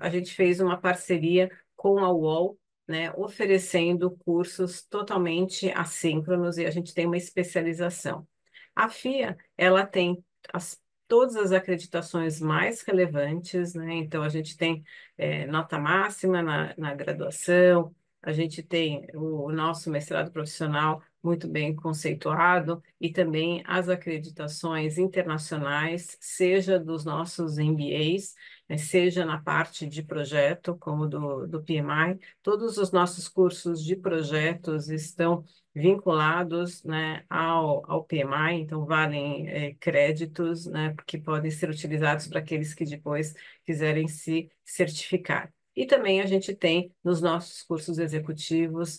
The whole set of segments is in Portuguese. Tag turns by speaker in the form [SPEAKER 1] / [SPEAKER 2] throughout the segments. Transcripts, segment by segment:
[SPEAKER 1] a gente fez uma parceria com a UOL, né, oferecendo cursos totalmente assíncronos e a gente tem uma especialização. A FIA, ela tem todas as acreditações mais relevantes, né? Então, a gente tem nota máxima na graduação, a gente tem o nosso mestrado profissional muito bem conceituado e também as acreditações internacionais, seja dos nossos MBAs, seja na parte de projeto, como do PMI, todos os nossos cursos de projetos estão vinculados, né, ao PMI, então valem créditos, né, que podem ser utilizados para aqueles que depois quiserem se certificar. E também a gente tem nos nossos cursos executivos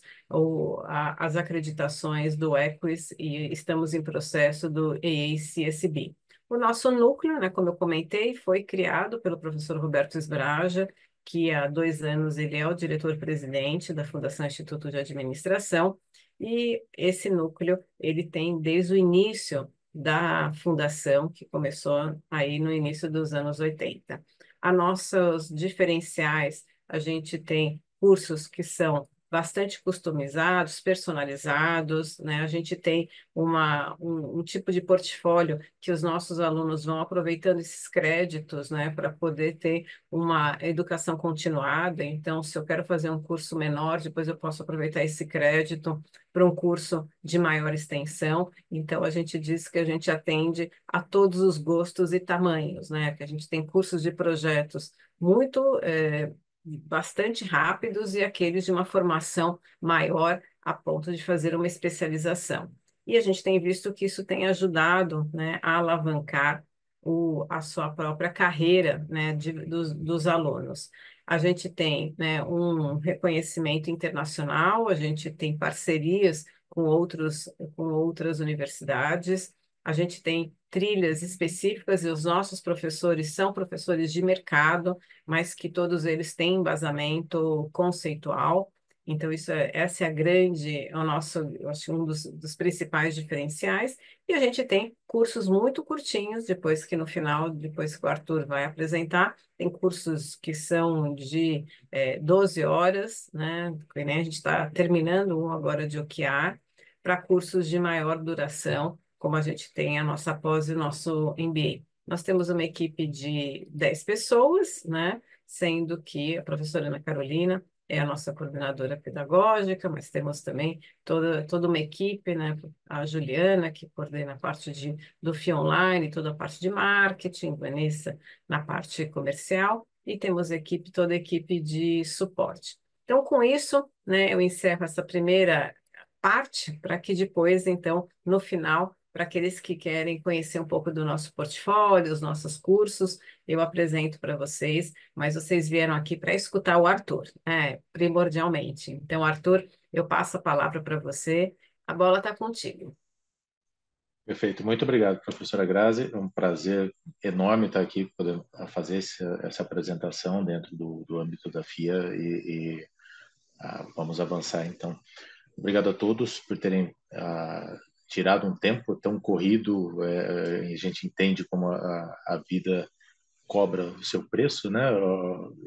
[SPEAKER 1] as acreditações do EQUIS e estamos em processo do AACSB. O nosso núcleo, né, como eu comentei, foi criado pelo professor Roberto Esbraja, que há 2 anos ele é o diretor-presidente da Fundação Instituto de Administração, e esse núcleo ele tem desde o início da fundação, que começou aí no início dos anos 80. A nossos diferenciais, a gente tem cursos que são bastante customizados, personalizados, né? A gente tem um tipo de portfólio que os nossos alunos vão aproveitando esses créditos, né, para poder ter uma educação continuada. Então, se eu quero fazer um curso menor, depois eu posso aproveitar esse crédito para um curso de maior extensão. Então, a gente diz que a gente atende a todos os gostos e tamanhos, né? Que a gente tem cursos de projetos muito bastante rápidos e aqueles de uma formação maior a ponto de fazer uma especialização. E a gente tem visto que isso tem ajudado, né, a alavancar a sua própria carreira, né, dos alunos. A gente tem, né, um reconhecimento internacional, a gente tem parcerias com outras universidades, a gente tem trilhas específicas e os nossos professores são professores de mercado, mas que todos eles têm embasamento conceitual. Então, essa é a grande, é o nosso, eu acho, um dos principais diferenciais. E a gente tem cursos muito curtinhos, depois que no final, depois que o Arthur vai apresentar, tem cursos que são de 12 horas, né? Que nem a gente está terminando um agora de OKR, para cursos de maior duração, como a gente tem a nossa pós e o nosso MBA. Nós temos uma equipe de 10 pessoas, né? Sendo que a professora Ana Carolina é a nossa coordenadora pedagógica, mas temos também toda uma equipe, né? A Juliana, que coordena a parte do FIA Online, toda a parte de marketing, Vanessa na parte comercial, e temos toda a equipe de suporte. Então, com isso, né, eu encerro essa primeira parte, para que depois, então, no final, para aqueles que querem conhecer um pouco do nosso portfólio, os nossos cursos, eu apresento para vocês, mas vocês vieram aqui para escutar o Arthur, primordialmente. Então, Arthur, eu passo a palavra para você, a bola está contigo.
[SPEAKER 2] Perfeito, muito obrigado, professora Grazi. É um prazer enorme estar aqui podendo fazer essa apresentação dentro do âmbito da FIA e vamos avançar então. Obrigado a todos por terem tirado um tempo tão corrido. A gente entende como a vida cobra o seu preço, né?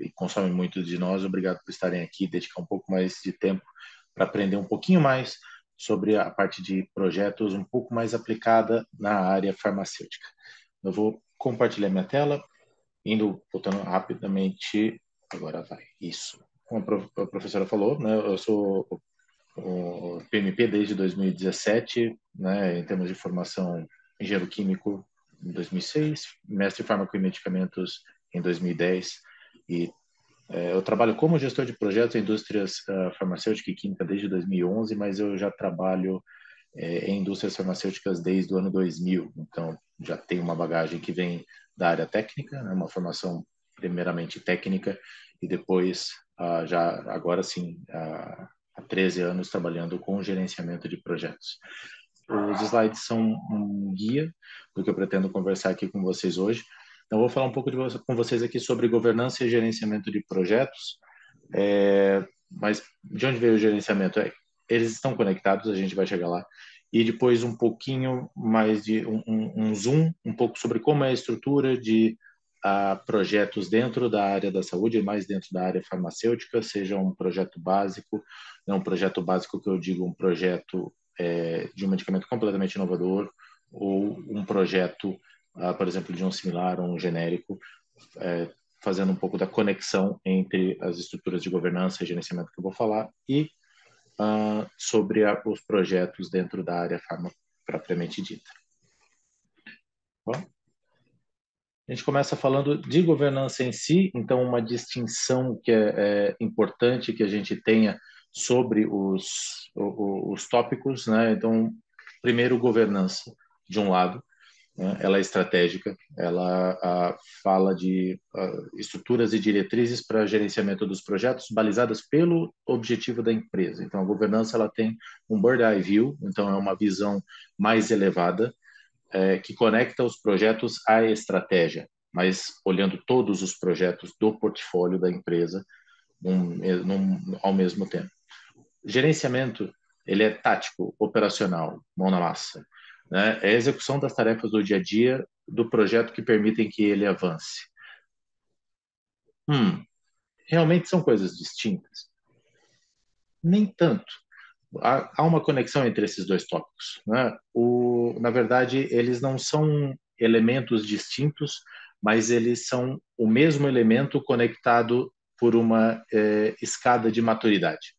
[SPEAKER 2] E consome muito de nós. Obrigado por estarem aqui, dedicar um pouco mais de tempo para aprender um pouquinho mais sobre a parte de projetos um pouco mais aplicada na área farmacêutica. Eu vou compartilhar minha tela, voltando rapidamente. Agora vai. Isso. Como a professora falou, né? Eu sou o PMP desde 2017, né, em termos de formação, engenheiro químico em 2006, mestre em fármaco e medicamentos em 2010 e eu trabalho como gestor de projetos em indústrias farmacêutica e química desde 2011, mas eu já trabalho em indústrias farmacêuticas desde o ano 2000, então já tenho uma bagagem que vem da área técnica, né, uma formação primeiramente técnica e depois já agora sim há 13 anos trabalhando com gerenciamento de projetos. Os slides são um guia do que eu pretendo conversar aqui com vocês hoje. Então, eu vou falar um pouco com vocês aqui sobre governança e gerenciamento de projetos. Mas de onde veio o gerenciamento? Eles estão conectados, a gente vai chegar lá. E depois um pouquinho mais de um zoom, um pouco sobre como é a estrutura de a projetos dentro da área da saúde, mais dentro da área farmacêutica, seja um projeto básico, não um projeto básico que eu digo, um projeto de um medicamento completamente inovador, ou um projeto, por exemplo, de um similar ou um genérico, fazendo um pouco da conexão entre as estruturas de governança e gerenciamento que eu vou falar, e sobre os projetos dentro da área farma propriamente dita. Bom, a gente começa falando de governança em si, então uma distinção que é importante que a gente tenha sobre os tópicos, né? Então, primeiro, governança, de um lado, né? Ela é estratégica, ela fala de estruturas e diretrizes para gerenciamento dos projetos balizadas pelo objetivo da empresa. Então, a governança ela tem um bird eye view, então é uma visão mais elevada, que conecta os projetos à estratégia, mas olhando todos os projetos do portfólio da empresa ao mesmo tempo. Gerenciamento, ele é tático, operacional, mão na massa, né? É a execução das tarefas do dia a dia do projeto que permitem que ele avance. Realmente são coisas distintas? Nem tanto. Há uma conexão entre esses dois tópicos, né? Na verdade, eles não são elementos distintos, mas eles são o mesmo elemento conectado por uma escada de maturidade.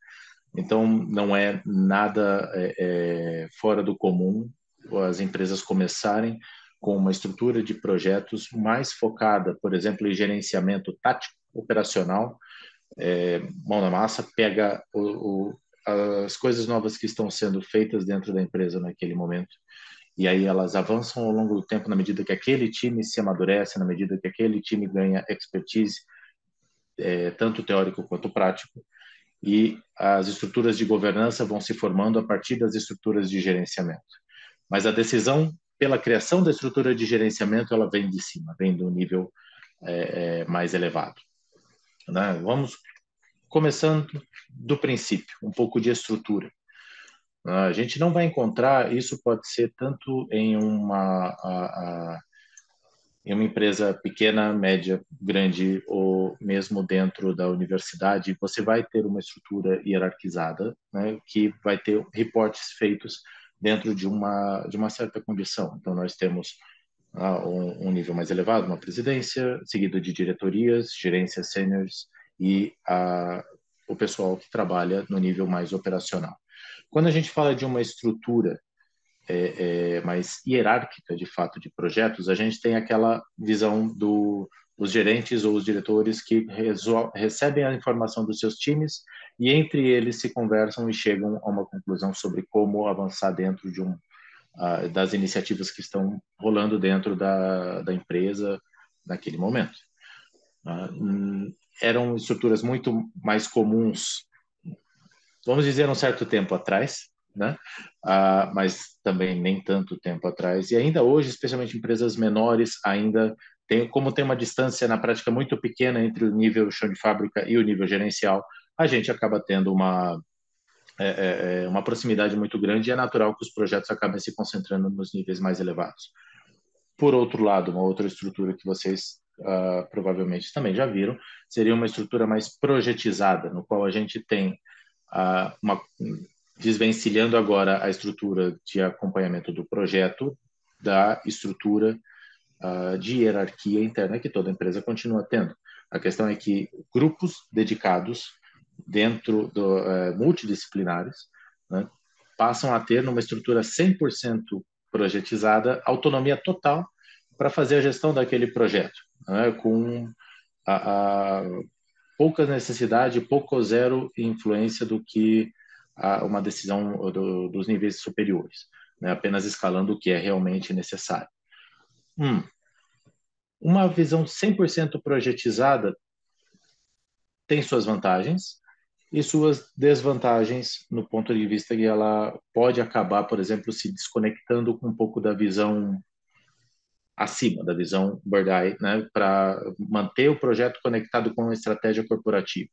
[SPEAKER 2] Então, não é nada fora do comum as empresas começarem com uma estrutura de projetos mais focada, por exemplo, em gerenciamento tático, operacional, mão na massa, pega as coisas novas que estão sendo feitas dentro da empresa naquele momento, e aí elas avançam ao longo do tempo na medida que aquele time se amadurece, na medida que aquele time ganha expertise, tanto teórico quanto prático, e as estruturas de governança vão se formando a partir das estruturas de gerenciamento. Mas a decisão pela criação da estrutura de gerenciamento ela vem de cima, vem do nível mais elevado, né? Vamos começando do princípio, um pouco de estrutura. A gente não vai encontrar, isso pode ser tanto em em uma empresa pequena, média, grande ou mesmo dentro da universidade, você vai ter uma estrutura hierarquizada, né, que vai ter reportes feitos dentro de uma certa condição. Então, nós temos um nível mais elevado, uma presidência, seguido de diretorias, gerências seniors e o pessoal que trabalha no nível mais operacional. Quando a gente fala de uma estrutura mais hierárquica, de fato, de projetos, a gente tem aquela visão dos gerentes ou os diretores que recebem a informação dos seus times e entre eles se conversam e chegam a uma conclusão sobre como avançar dentro das iniciativas que estão rolando dentro da empresa naquele momento. Eram estruturas muito mais comuns, vamos dizer, um certo tempo atrás, né? Mas também nem tanto tempo atrás. E ainda hoje, especialmente empresas menores, ainda como tem uma distância na prática muito pequena entre o nível chão de fábrica e o nível gerencial, a gente acaba tendo uma proximidade muito grande e é natural que os projetos acabem se concentrando nos níveis mais elevados. Por outro lado, uma outra estrutura que vocês provavelmente também já viram seria uma estrutura mais projetizada, no qual a gente tem desvencilhando agora a estrutura de acompanhamento do projeto da estrutura de hierarquia interna que toda empresa continua tendo. A questão é que grupos dedicados dentro multidisciplinares, né, passam a ter numa estrutura 100% projetizada autonomia total para fazer a gestão daquele projeto, né, com pouca necessidade, pouco ou zero influência do que uma decisão dos níveis superiores, né, apenas escalando o que é realmente necessário. Uma visão 100% projetizada tem suas vantagens e suas desvantagens no ponto de vista que ela pode acabar, por exemplo, se desconectando com um pouco da visão acima, da visão bird eye, né, para manter o projeto conectado com a estratégia corporativa.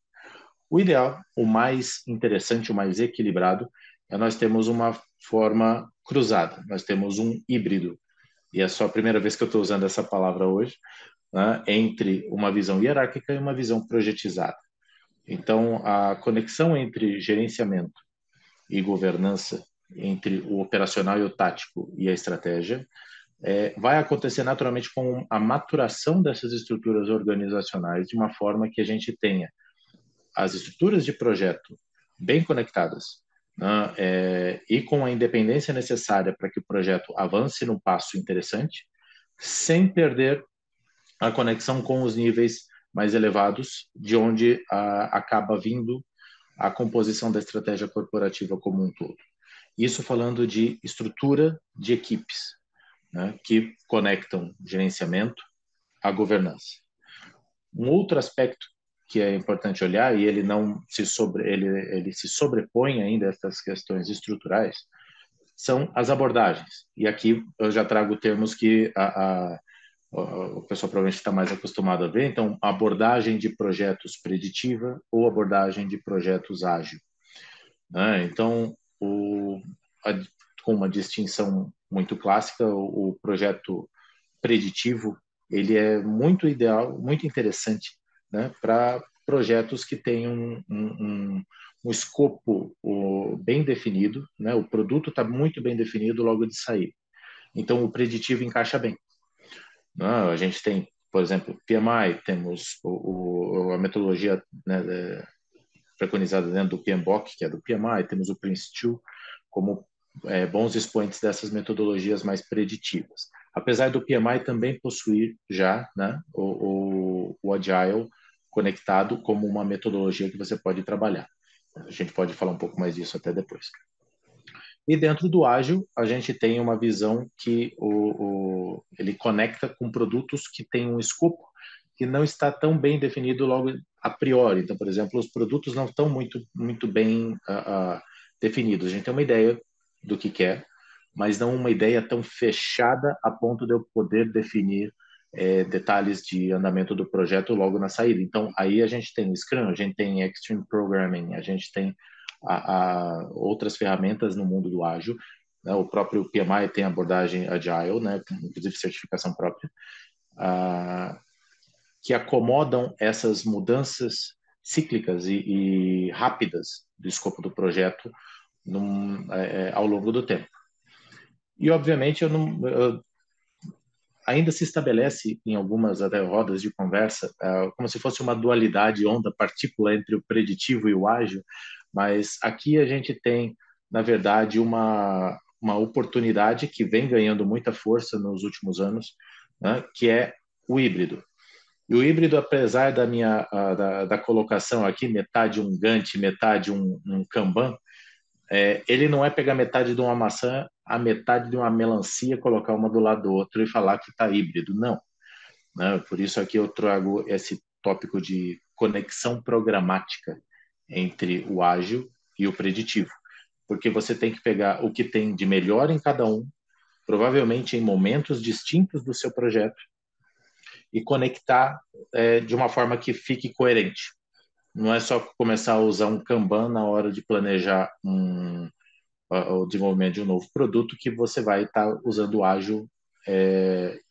[SPEAKER 2] O ideal, o mais interessante, o mais equilibrado, é nós temos uma forma cruzada, nós temos um híbrido, e é só a primeira vez que eu estou usando essa palavra hoje, né, entre uma visão hierárquica e uma visão projetizada. Então, a conexão entre gerenciamento e governança, entre o operacional e o tático e a estratégia, vai acontecer naturalmente com a maturação dessas estruturas organizacionais de uma forma que a gente tenha as estruturas de projeto bem conectadas, né, e com a independência necessária para que o projeto avance num passo interessante, sem perder a conexão com os níveis mais elevados, de onde acaba vindo a composição da estratégia corporativa como um todo. Isso falando de estrutura de equipes, né, que conectam gerenciamento à governança. Um outro aspecto que é importante olhar, e ele não se ele se sobrepõe ainda a essas questões estruturais, são as abordagens. E aqui eu já trago termos que o pessoal provavelmente está mais acostumado a ver. Então, abordagem de projetos preditiva ou abordagem de projetos ágil, né? Então, com uma distinção muito clássica, o projeto preditivo ele é muito ideal, muito interessante, né, para projetos que têm um escopo bem definido, né, o produto está muito bem definido logo de sair. Então, o preditivo encaixa bem. Né? A gente tem, por exemplo, PMI, temos a metodologia, né, preconizada dentro do PMBOK, que é do PMI, temos o Prince2 como bons expoentes dessas metodologias mais preditivas. Apesar do PMI também possuir já, né, o Agile conectado como uma metodologia que você pode trabalhar. A gente pode falar um pouco mais disso até depois. E dentro do ágil, a gente tem uma visão que ele conecta com produtos que têm um escopo que não está tão bem definido logo a priori. Então, por exemplo, os produtos não estão muito bem definidos. A gente tem uma ideia do que quer, mas não uma ideia tão fechada a ponto de eu poder definir detalhes de andamento do projeto logo na saída. Então, aí a gente tem Scrum, a gente tem Extreme Programming, a gente tem outras ferramentas no mundo do ágil, né? O próprio PMI tem abordagem Agile, né? Inclusive certificação própria, que acomodam essas mudanças cíclicas e rápidas do escopo do projeto ao longo do tempo. E, obviamente, ainda se estabelece em algumas até rodas de conversa como se fosse uma dualidade onda-partícula entre o preditivo e o ágil, mas aqui a gente tem, na verdade, uma oportunidade que vem ganhando muita força nos últimos anos, né, que é o híbrido. E o híbrido, apesar da colocação aqui, metade um Gantt, metade um Kanban, ele não é pegar metade de uma maçã, a metade de uma melancia, colocar uma do lado do outro e falar que está híbrido. Não. Né? Por isso aqui eu trago esse tópico de conexão programática entre o ágil e o preditivo. Porque você tem que pegar o que tem de melhor em cada um, provavelmente em momentos distintos do seu projeto, e conectar de uma forma que fique coerente. Não é só começar a usar um Kanban na hora de planejar o desenvolvimento de um novo produto que você vai estar usando o ágil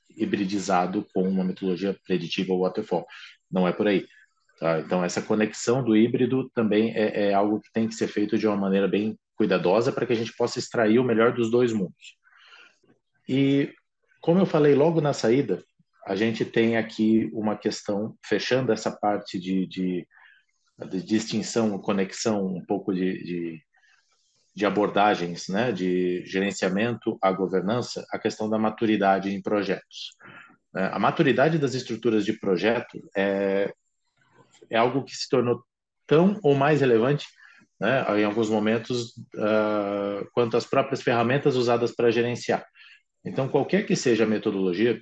[SPEAKER 2] hibridizado com uma metodologia preditiva ou waterfall. Não é por aí. Tá? Então, essa conexão do híbrido também é algo que tem que ser feito de uma maneira bem cuidadosa para que a gente possa extrair o melhor dos dois mundos. E, como eu falei logo na saída, a gente tem aqui uma questão, fechando essa parte de distinção, conexão, um pouco de abordagens, né, de gerenciamento à governança, a questão da maturidade em projetos. A maturidade das estruturas de projeto é algo que se tornou tão ou mais relevante, né, em alguns momentos, quanto as próprias ferramentas usadas para gerenciar. Então, qualquer que seja a metodologia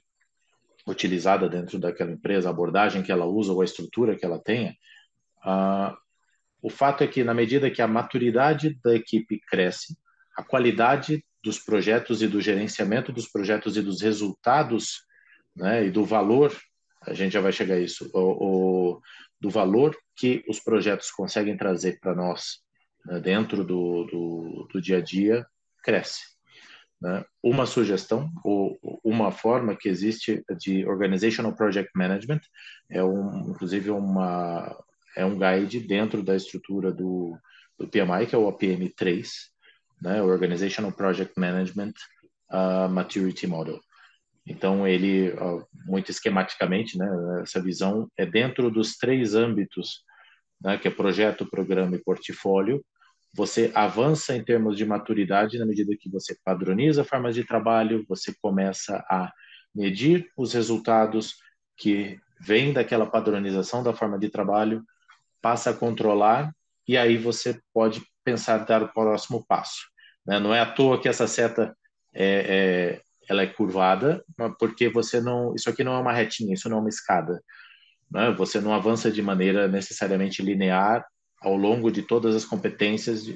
[SPEAKER 2] utilizada dentro daquela empresa, a abordagem que ela usa ou a estrutura que ela tenha, o fato é que, na medida que a maturidade da equipe cresce, a qualidade dos projetos e do gerenciamento dos projetos e dos resultados, né, e do valor, a gente já vai chegar a isso, do valor que os projetos conseguem trazer para nós, né, dentro do dia a dia, cresce. Né? Uma sugestão, o uma forma que existe de Organizational Project Management, inclusive é um guide dentro da estrutura do PMI, que é o OPM3, né, Organizational Project Management Maturity Model. Então, ele, muito esquematicamente, né, essa visão é dentro dos 3 âmbitos, né, que é projeto, programa e portfólio. Você avança em termos de maturidade na medida que você padroniza formas de trabalho, você começa a medir os resultados que vêm daquela padronização da forma de trabalho, passa a controlar, e aí você pode pensar em dar o próximo passo. Né? Não é à toa que essa seta ela é curvada, porque isso aqui não é uma retinha, isso não é uma escada. Né? Você não avança de maneira necessariamente linear ao longo de todas as competências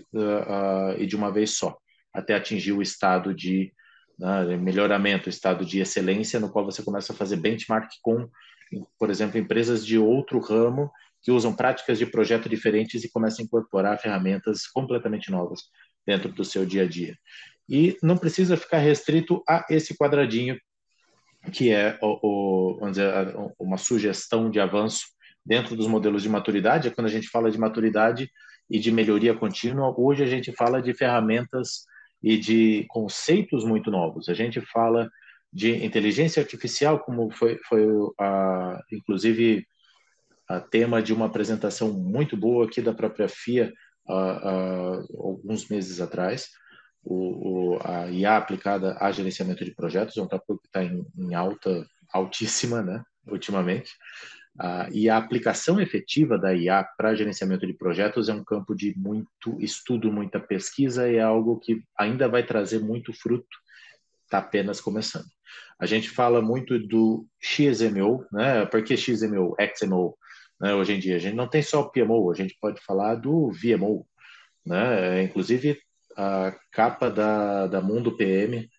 [SPEAKER 2] e de uma vez só, até atingir o estado de melhoramento, o estado de excelência, no qual você começa a fazer benchmark com, por exemplo, empresas de outro ramo que usam práticas de projeto diferentes e começam a incorporar ferramentas completamente novas dentro do seu dia a dia. E não precisa ficar restrito a esse quadradinho que é vamos dizer, uma sugestão de avanço dentro dos modelos de maturidade. Quando a gente fala de maturidade e de melhoria contínua, hoje a gente fala de ferramentas e de conceitos muito novos. A gente fala de inteligência artificial, como foi inclusive a tema de uma apresentação muito boa aqui da própria FIA alguns meses atrás. A IA aplicada a gerenciamento de projetos é um tópico que está em alta, altíssima, né, ultimamente. E a aplicação efetiva da IA para gerenciamento de projetos é um campo de muito estudo, muita pesquisa, e é algo que ainda vai trazer muito fruto, está apenas começando. A gente fala muito do XMO, né? Por que XMO, XMO? Né? Hoje em dia, a gente não tem só o PMO, a gente pode falar do VMO. Né? Inclusive, a capa da Mundo PM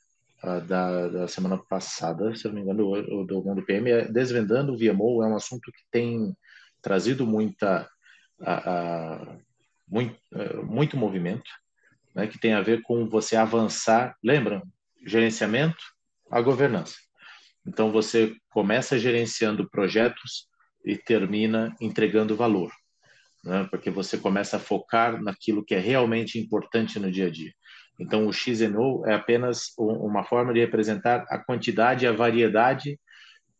[SPEAKER 2] da semana passada, se eu não me engano, o do Mundo PM, desvendando o VMO, é um assunto que tem trazido muito movimento, né, que tem a ver com você avançar, lembram? Gerenciamento, a governança. Então, você começa gerenciando projetos e termina entregando valor, né? Porque você começa a focar naquilo que é realmente importante no dia a dia. Então, o XNO é apenas uma forma de representar a quantidade e a variedade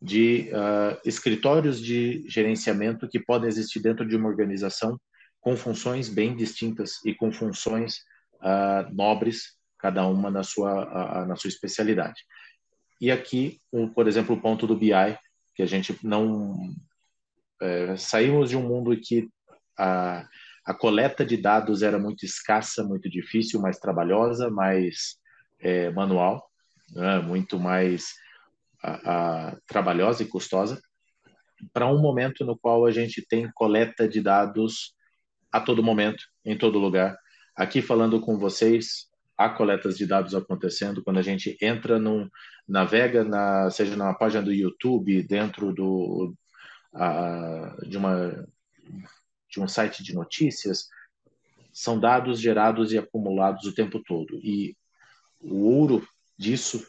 [SPEAKER 2] de escritórios de gerenciamento que podem existir dentro de uma organização com funções bem distintas e com funções nobres, cada uma na sua especialidade. E aqui, por exemplo, o ponto do BI, que a gente não... saímos de um mundo em que a coleta de dados era muito escassa, muito difícil, mais trabalhosa, mais manual, né? Muito mais trabalhosa e custosa, para um momento no qual a gente tem coleta de dados a todo momento, em todo lugar. Aqui falando com vocês, há coletas de dados acontecendo quando a gente entra navega seja na página do YouTube, dentro de um site de notícias, são dados gerados e acumulados o tempo todo. E o ouro disso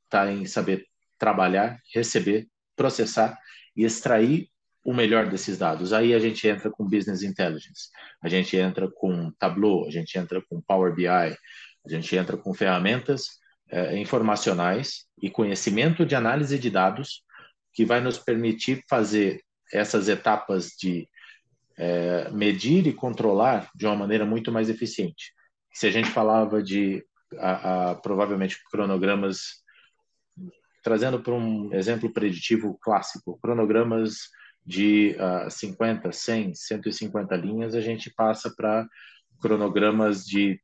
[SPEAKER 2] está em saber trabalhar, receber, processar e extrair o melhor desses dados. Aí a gente entra com Business Intelligence, a gente entra com Tableau, a gente entra com Power BI, a gente entra com ferramentas informacionais e conhecimento de análise de dados que vai nos permitir fazer essas etapas de medir e controlar de uma maneira muito mais eficiente. Se a gente falava de provavelmente cronogramas, trazendo para um exemplo preditivo clássico, cronogramas de 50, 100, 150 linhas, a gente passa para cronogramas de...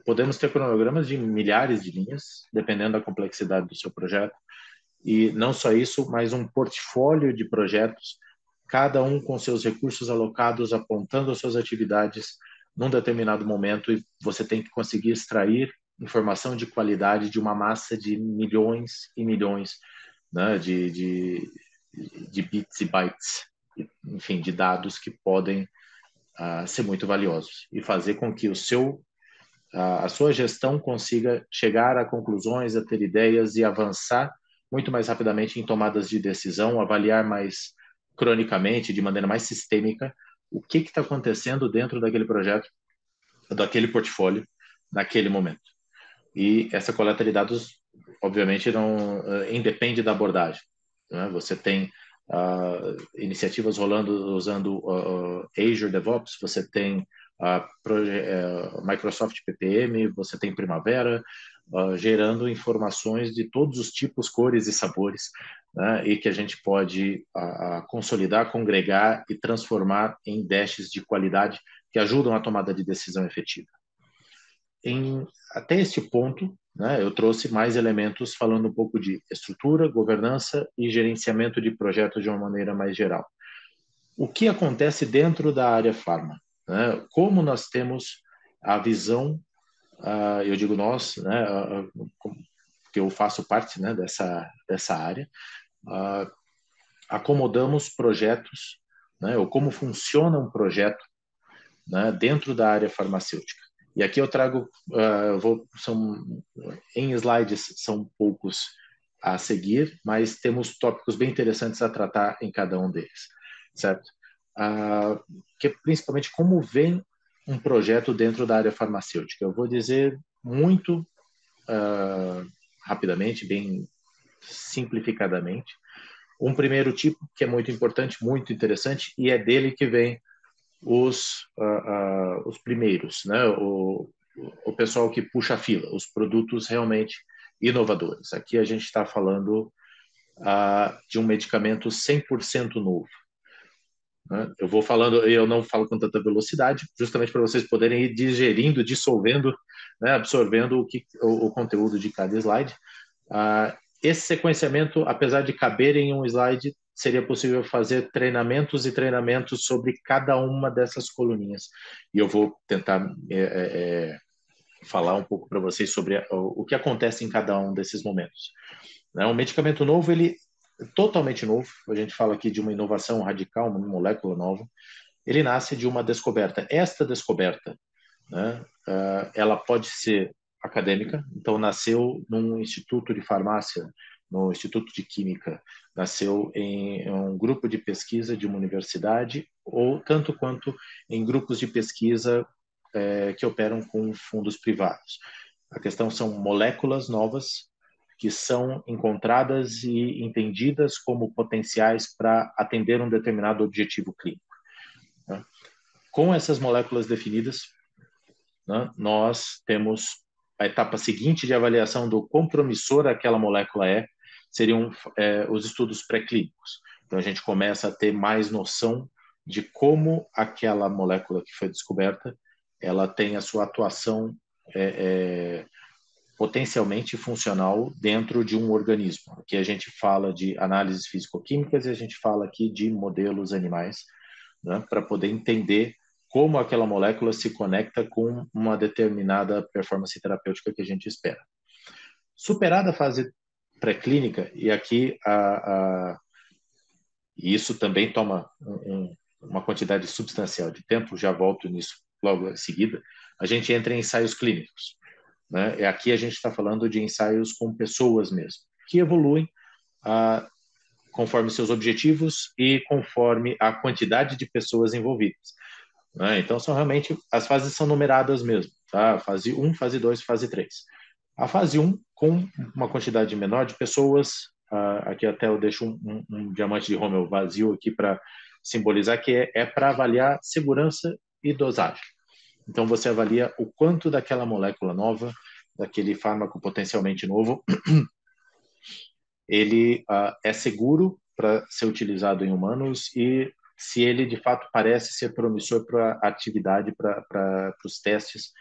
[SPEAKER 2] Podemos ter cronogramas de milhares de linhas, dependendo da complexidade do seu projeto. E não só isso, mas um portfólio de projetos, cada um com seus recursos alocados, apontando as suas atividades num determinado momento, e você tem que conseguir extrair informação de qualidade de uma massa de milhões e milhões, né, de bits e bytes, enfim, de dados que podem ser muito valiosos e fazer com que a sua gestão consiga chegar a conclusões, a ter ideias e avançar muito mais rapidamente em tomadas de decisão, avaliar mais cronicamente, de maneira mais sistêmica, o que está acontecendo dentro daquele projeto, daquele portfólio, naquele momento. E essa coleta de dados, obviamente, não independe da abordagem, né? Você tem iniciativas rolando usando Azure DevOps, você tem Microsoft PPM, você tem Primavera, gerando informações de todos os tipos, cores e sabores, né? E que a gente pode consolidar, congregar e transformar em dashes de qualidade que ajudam a tomada de decisão efetiva. Até este ponto, né, eu trouxe mais elementos falando um pouco de estrutura, governança e gerenciamento de projetos de uma maneira mais geral. O que acontece dentro da área farma? Né? Como nós temos a visão, eu digo nós, né, que eu faço parte, né, dessa área, acomodamos projetos, né, ou como funciona um projeto, né, dentro da área farmacêutica. E aqui eu trago, em slides são poucos a seguir, mas temos tópicos bem interessantes a tratar em cada um deles, certo? Que é principalmente como vem um projeto dentro da área farmacêutica. Eu vou dizer muito rapidamente, bem simplificadamente. Um primeiro tipo que é muito importante, muito interessante, e é dele que vem os primeiros, né? O pessoal que puxa a fila, os produtos realmente inovadores. Aqui a gente está falando de um medicamento 100% novo. Né? Eu vou falando, eu não falo com tanta velocidade, justamente para vocês poderem ir digerindo, dissolvendo, né? Absorvendo o conteúdo de cada slide. Esse sequenciamento, apesar de caber em um slide, seria possível fazer treinamentos e treinamentos sobre cada uma dessas coluninhas. E eu vou tentar falar um pouco para vocês sobre o que acontece em cada um desses momentos. Um medicamento novo, ele é totalmente novo, a gente fala aqui de uma inovação radical, uma molécula nova, ele nasce de uma descoberta. Esta descoberta, né, ela pode ser acadêmica, então nasceu num instituto de farmácia, no Instituto de Química, nasceu em um grupo de pesquisa de uma universidade, ou tanto quanto em grupos de pesquisa que operam com fundos privados. A questão são moléculas novas que são encontradas e entendidas como potenciais para atender um determinado objetivo clínico. Né? Com essas moléculas definidas, né, nós temos a etapa seguinte de avaliação do quão promissora aquela molécula seriam os estudos pré-clínicos. Então, a gente começa a ter mais noção de como aquela molécula que foi descoberta, ela tem a sua atuação potencialmente funcional dentro de um organismo. Aqui a gente fala de análises físico-químicas e a gente fala aqui de modelos animais, né, para poder entender como aquela molécula se conecta com uma determinada performance terapêutica que a gente espera. Superada a fase pré-clínica, e aqui isso também toma uma quantidade substancial de tempo, já volto nisso logo em seguida, a gente entra em ensaios clínicos. Né? Aqui a gente está falando de ensaios com pessoas mesmo, que evoluem conforme seus objetivos e conforme a quantidade de pessoas envolvidas. Né? Então, as fases são numeradas mesmo. Tá? Fase 1, fase 2, fase 3. A fase 1, com uma quantidade menor de pessoas, aqui até eu deixo um diamante de Rommel vazio aqui para simbolizar que é para avaliar segurança e dosagem. Então, você avalia o quanto daquela molécula nova, daquele fármaco potencialmente novo, ele é seguro para ser utilizado em humanos e se ele, de fato, parece ser promissor para a atividade, para os testes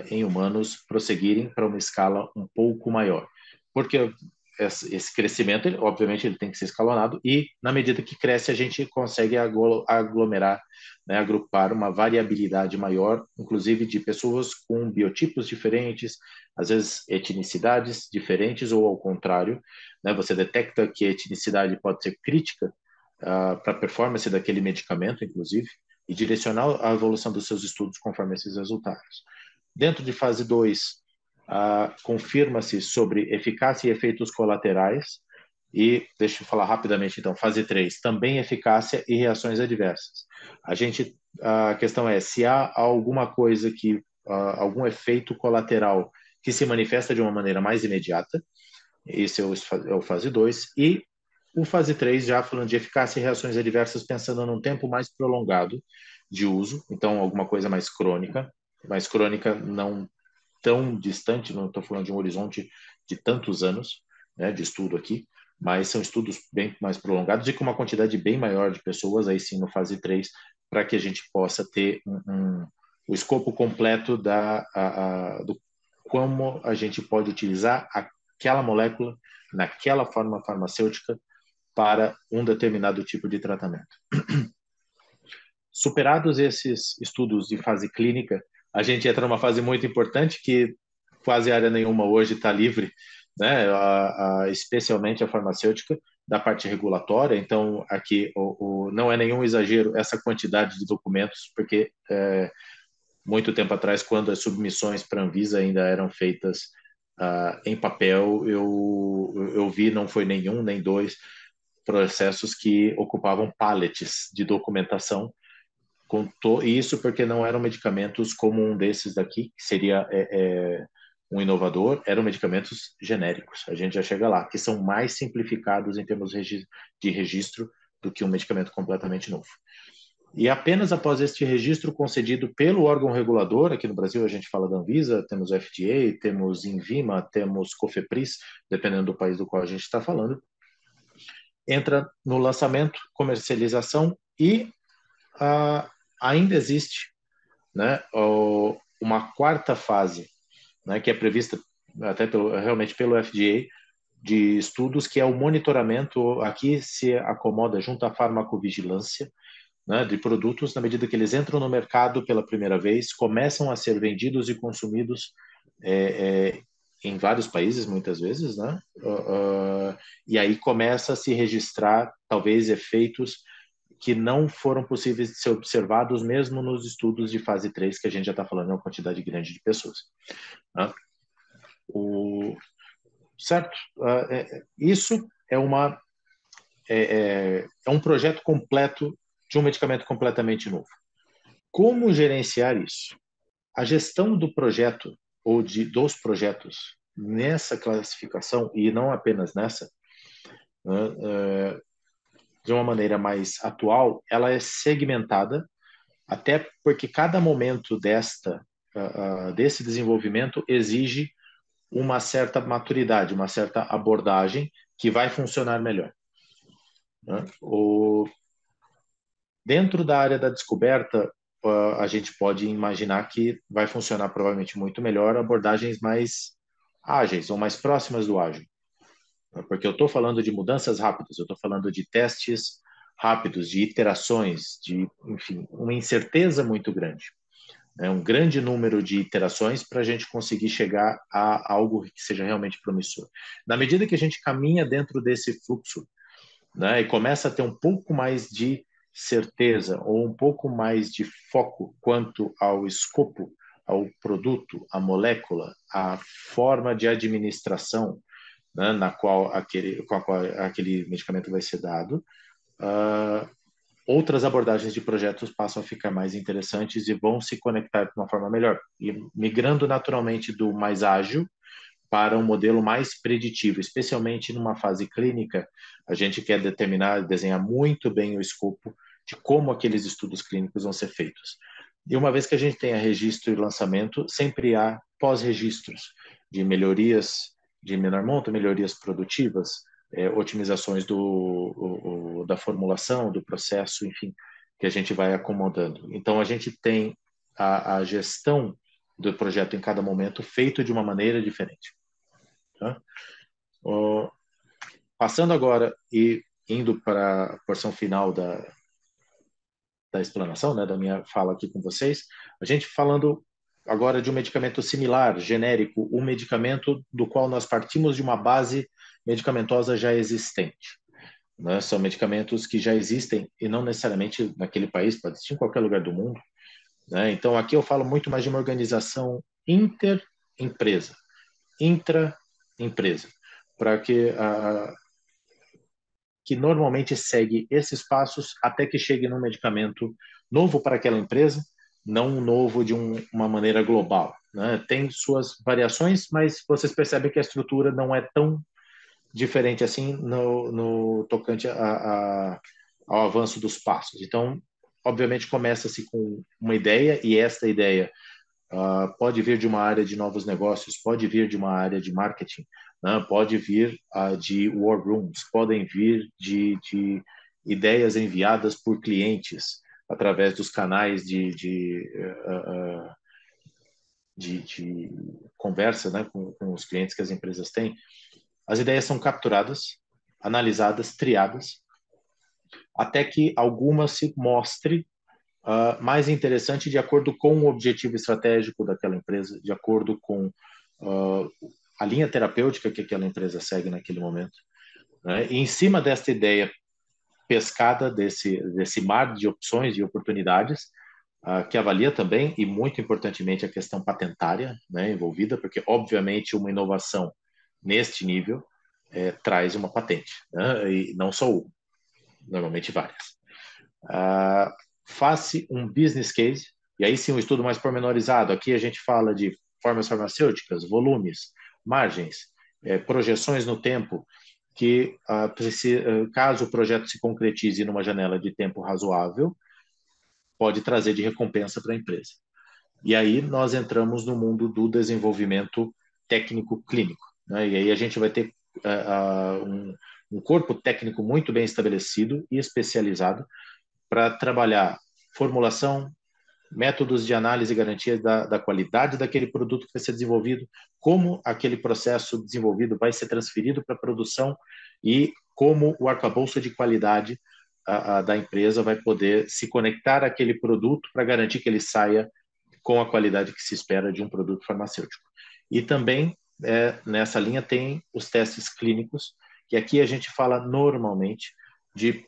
[SPEAKER 2] em humanos prosseguirem para uma escala um pouco maior. Porque esse crescimento, obviamente, ele tem que ser escalonado e, na medida que cresce, a gente consegue aglomerar, né, agrupar uma variabilidade maior, inclusive de pessoas com biotipos diferentes, às vezes etnicidades diferentes ou ao contrário, né, você detecta que a etnicidade pode ser crítica para a performance daquele medicamento, inclusive, e direcionar a evolução dos seus estudos conforme esses resultados. Dentro de fase 2, confirma-se sobre eficácia e efeitos colaterais. E deixa eu falar rapidamente, então, fase 3, também eficácia e reações adversas. A questão é se há alguma coisa algum efeito colateral que se manifesta de uma maneira mais imediata, esse é o fase 2, e o fase 3, já falando de eficácia e reações adversas, pensando num tempo mais prolongado de uso, então alguma coisa mais crônica não tão distante, não estou falando de um horizonte de tantos anos, né, de estudo aqui, mas são estudos bem mais prolongados e com uma quantidade bem maior de pessoas, aí sim no fase 3, para que a gente possa ter o escopo completo do como a gente pode utilizar aquela molécula naquela forma farmacêutica para um determinado tipo de tratamento. Superados esses estudos de fase clínica, a gente entra numa fase muito importante que quase área nenhuma hoje está livre, né? Especialmente a farmacêutica, da parte regulatória. Então, aqui não é nenhum exagero essa quantidade de documentos, porque muito tempo atrás, quando as submissões para a Anvisa ainda eram feitas em papel, eu vi, não foi nenhum nem dois processos que ocupavam pallets de documentação. Isso porque não eram medicamentos como um desses daqui, que seria um inovador, eram medicamentos genéricos. A gente já chega lá, que são mais simplificados em termos de registro do que um medicamento completamente novo. E apenas após este registro concedido pelo órgão regulador, aqui no Brasil a gente fala da Anvisa, temos o FDA, temos Invima, temos Cofepris, dependendo do país do qual a gente está falando, entra no lançamento, comercialização e ainda existe, né, uma quarta fase, né, que é prevista até realmente pelo FDA, de estudos, que é o monitoramento. Aqui se acomoda junto à farmacovigilância, né, de produtos, na medida que eles entram no mercado pela primeira vez, começam a ser vendidos e consumidos em vários países, muitas vezes, né? E aí começa a se registrar, talvez, efeitos que não foram possíveis de ser observados mesmo nos estudos de fase 3, que a gente já está falando de uma quantidade grande de pessoas. Né? Certo? Isso é um projeto completo de um medicamento completamente novo. Como gerenciar isso? A gestão do projeto ou dos projetos nessa classificação, e não apenas nessa, né, de uma maneira mais atual, ela é segmentada, até porque cada momento desse desenvolvimento exige uma certa maturidade, uma certa abordagem que vai funcionar melhor. Né? Dentro da área da descoberta, a gente pode imaginar que vai funcionar provavelmente muito melhor abordagens mais ágeis ou mais próximas do ágil. Porque eu estou falando de mudanças rápidas, eu estou falando de testes rápidos, de iterações, enfim, uma incerteza muito grande. Um grande número de iterações para a gente conseguir chegar a algo que seja realmente promissor. Na medida que a gente caminha dentro desse fluxo, né, e começa a ter um pouco mais de certeza ou um pouco mais de foco quanto ao escopo, ao produto, à molécula, à forma de administração, né, com a qual aquele medicamento vai ser dado, outras abordagens de projetos passam a ficar mais interessantes e vão se conectar de uma forma melhor, e migrando naturalmente do mais ágil para um modelo mais preditivo, especialmente numa fase clínica. A gente quer desenhar muito bem o escopo de como aqueles estudos clínicos vão ser feitos. E uma vez que a gente tenha registro e lançamento, sempre há pós-registros de melhorias de menor monta, melhorias produtivas, otimizações da formulação, do processo, enfim, que a gente vai acomodando. Então, a gente tem a gestão do projeto em cada momento feito de uma maneira diferente. Tá? Passando agora e indo para a porção final da explanação, né, da minha fala aqui com vocês, a gente falando agora de um medicamento similar, genérico, um medicamento do qual nós partimos de uma base medicamentosa já existente. Né? São medicamentos que já existem e não necessariamente naquele país, pode existir em qualquer lugar do mundo. Né? Então, aqui eu falo muito mais de uma organização interempresa. intra-empresa, para que normalmente segue esses passos até que chegue num medicamento novo para aquela empresa, não novo de uma maneira global, né? Tem suas variações, mas vocês percebem que a estrutura não é tão diferente assim no tocante ao avanço dos passos. Então, obviamente, começa-se com uma ideia, e esta ideia pode vir de uma área de novos negócios, pode vir de uma área de marketing, né? Pode vir de war rooms, podem vir de ideias enviadas por clientes através dos canais de conversa, né, com os clientes que as empresas têm. As ideias são capturadas, analisadas, triadas, até que alguma se mostre mais interessante de acordo com o objetivo estratégico daquela empresa, de acordo com a linha terapêutica que aquela empresa segue naquele momento, né? E em cima desta ideia pescada, desse mar de opções e oportunidades, que avalia também, e muito importantemente, a questão patentária, né, envolvida, porque, obviamente, uma inovação neste nível traz uma patente, né, e não só uma, normalmente várias. Faz-se um business case, e aí sim um estudo mais pormenorizado. Aqui a gente fala de formas farmacêuticas, volumes, margens, projeções no tempo, que caso o projeto se concretize numa janela de tempo razoável, pode trazer de recompensa para a empresa. E aí nós entramos no mundo do desenvolvimento técnico clínico, né? E aí a gente vai ter um corpo técnico muito bem estabelecido e especializado para trabalhar formulação, métodos de análise e garantia da qualidade daquele produto que vai ser desenvolvido, como aquele processo desenvolvido vai ser transferido para a produção e como o arcabouço de qualidade da empresa vai poder se conectar àquele produto para garantir que ele saia com a qualidade que se espera de um produto farmacêutico. E também, nessa linha, tem os testes clínicos, que aqui a gente fala normalmente de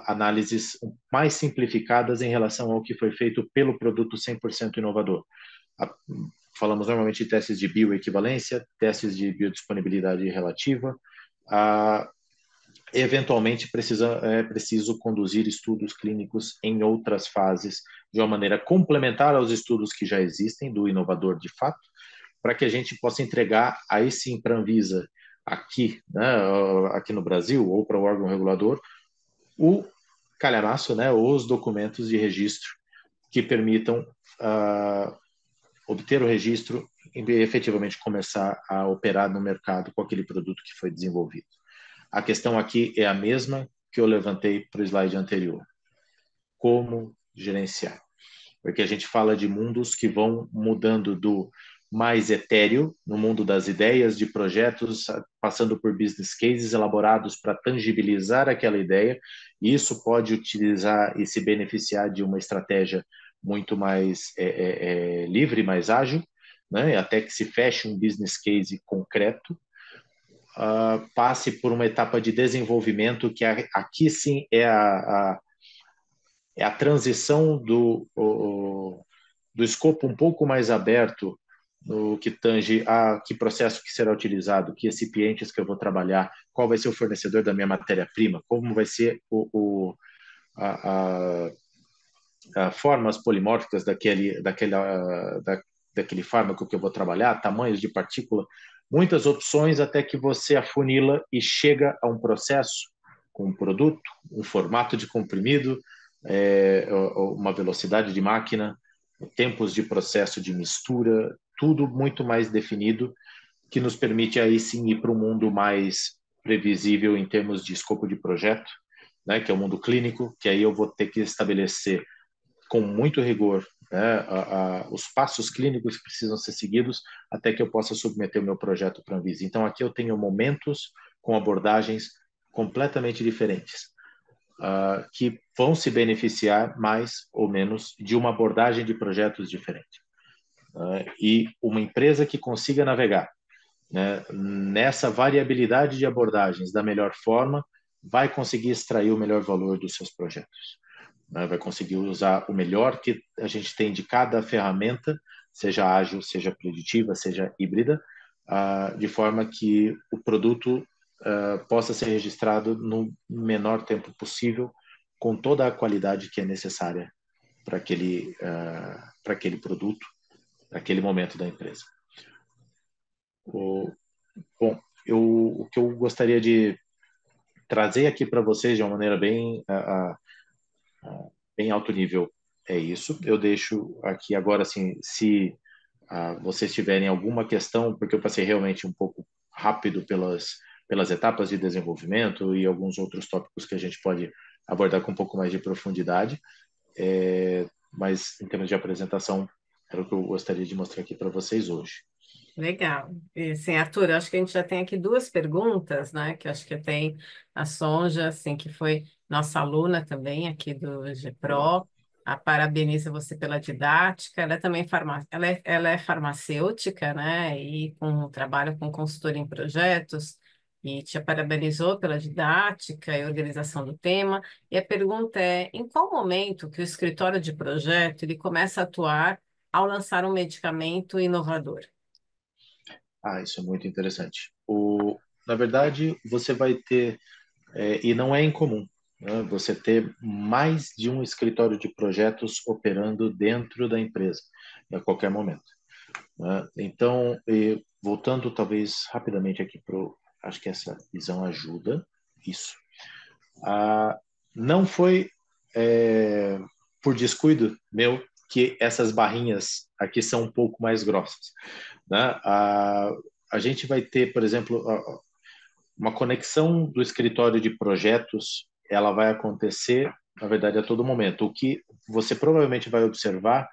[SPEAKER 2] análises mais simplificadas em relação ao que foi feito pelo produto 100% inovador. Falamos normalmente de testes de bioequivalência, testes de biodisponibilidade relativa. Eventualmente, é preciso conduzir estudos clínicos em outras fases, de uma maneira complementar aos estudos que já existem, do inovador de fato, para que a gente possa entregar aí sim para a Anvisa, aqui, né, aqui no Brasil, ou para o órgão regulador, o calhamaço, né, os documentos de registro que permitam obter o registro e efetivamente começar a operar no mercado com aquele produto que foi desenvolvido. A questão aqui é a mesma que eu levantei para o slide anterior. Como gerenciar? Porque a gente fala de mundos que vão mudando do mais etéreo, no mundo das ideias, de projetos, passando por business cases elaborados para tangibilizar aquela ideia, e isso pode utilizar e se beneficiar de uma estratégia muito mais livre, mais ágil, né? Até que se feche um business case concreto, passe por uma etapa de desenvolvimento, que aqui sim é a transição do escopo um pouco mais aberto no que tange a que processo que será utilizado, que recipientes que eu vou trabalhar, qual vai ser o fornecedor da minha matéria-prima, como vai ser a, formas polimórficas daquele fármaco que eu vou trabalhar, tamanhos de partícula, muitas opções até que você afunila e chega a um processo com um produto, um formato de comprimido, uma velocidade de máquina, tempos de processo de mistura, tudo muito mais definido, que nos permite aí sim ir para um mundo mais previsível em termos de escopo de projeto, né, que é o mundo clínico, que aí eu vou ter que estabelecer com muito rigor, né, os passos clínicos que precisam ser seguidos até que eu possa submeter o meu projeto para a Anvisa. Então, aqui eu tenho momentos com abordagens completamente diferentes, que vão se beneficiar mais ou menos de uma abordagem de projetos diferente. E uma empresa que consiga navegar, né, nessa variabilidade de abordagens da melhor forma, vai conseguir extrair o melhor valor dos seus projetos, né? Vai conseguir usar o melhor que a gente tem de cada ferramenta, seja ágil, seja preditiva, seja híbrida, de forma que o produto possa ser registrado no menor tempo possível, com toda a qualidade que é necessária para aquele produto, para aquele momento da empresa. Bom, o que eu gostaria de trazer aqui para vocês de uma maneira bem alto nível é isso. Eu deixo aqui agora, assim, se vocês tiverem alguma questão, porque eu passei realmente um pouco rápido pelas etapas de desenvolvimento e alguns outros tópicos que a gente pode abordar com um pouco mais de profundidade, mas em termos de apresentação, era o que eu gostaria de mostrar aqui para vocês hoje.
[SPEAKER 1] Legal. E, sim, Arthur, acho que a gente já tem aqui duas perguntas, né? Que acho que tem a Sonja, assim, que foi nossa aluna também aqui do
[SPEAKER 2] Legal.
[SPEAKER 1] GPRO. A parabeniza você pela didática. Ela é também ela é farmacêutica, né? E trabalha com consultoria em projetos. E te parabenizou pela didática e organização do tema. E a pergunta é: em qual momento que o escritório de projeto ele começa a atuar ao lançar um medicamento inovador?
[SPEAKER 2] Isso é muito interessante. Na verdade, você vai ter, e não é incomum, né, você ter mais de um escritório de projetos operando dentro da empresa, a qualquer momento. Né? Então, voltando talvez rapidamente aqui para acho que essa visão ajuda, isso. Não foi por descuido meu que essas barrinhas aqui são um pouco mais grossas. Né? A gente vai ter, por exemplo, uma conexão do escritório de projetos, ela vai acontecer, na verdade, a todo momento. O que você provavelmente vai observar